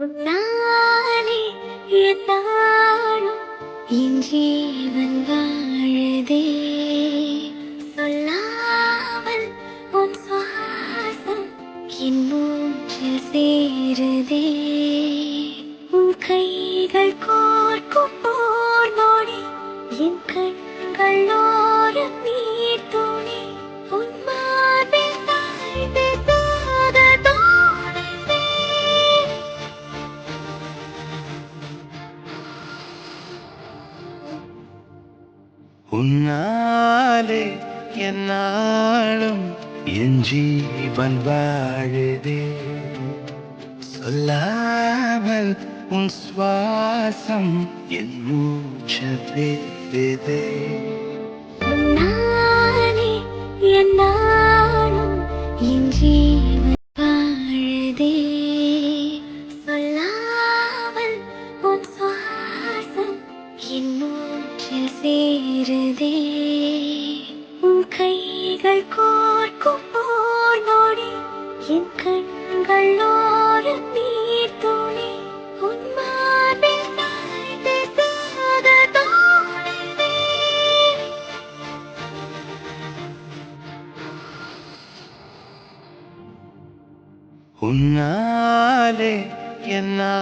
நானே என்னாலும் என் ஜீவன் வாழுதே சொல்லாமல் உன் சுவாசம் என் மூச்சில் சேருதே உன் கைகள் கோர்க்கும் போர் நொடி என் கண்கள் ஓரம் நீர் துணி உன் மார்பில் சாய்ந்து போக தோணுதே உன்னாலே என்னாலும் என் ஜீவன் வாழுதே சொல்லாமல் உன் சுவாசம் என் மூச்சில் பேசுதே நானே என்னாலும் என் ஜீவன் வாழுதே சொல்லாமல் உன் சுவாசம் என் மூச்சில் சேருதே உன் கைகள் கோர்க்கும் போர் நொடி என் கண்கள் ஓரம் நீர் துணி உன் மார்பில் சாய்ந்து போக தோணுதே உன்னாலே என்ன